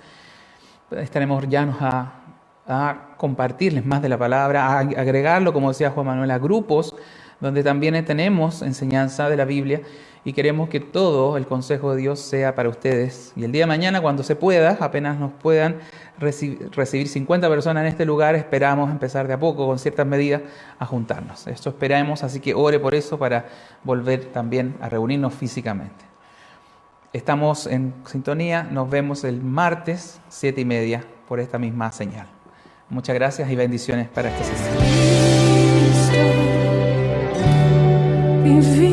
Speaker 3: Estaremos llanos a compartirles más de la palabra, a agregarlo, como decía Juan Manuel, a grupos donde también tenemos enseñanza de la Biblia y queremos que todo el consejo de Dios sea para ustedes. Y el día de mañana, cuando se pueda, apenas nos puedan recibir 50 personas en este lugar, esperamos empezar de a poco, con ciertas medidas, a juntarnos. Esto esperamos, así que ore por eso para volver también a reunirnos físicamente. Estamos en sintonía, nos vemos el martes 7:30 por esta misma señal. Muchas gracias y bendiciones para este sistema.
Speaker 1: Cristo,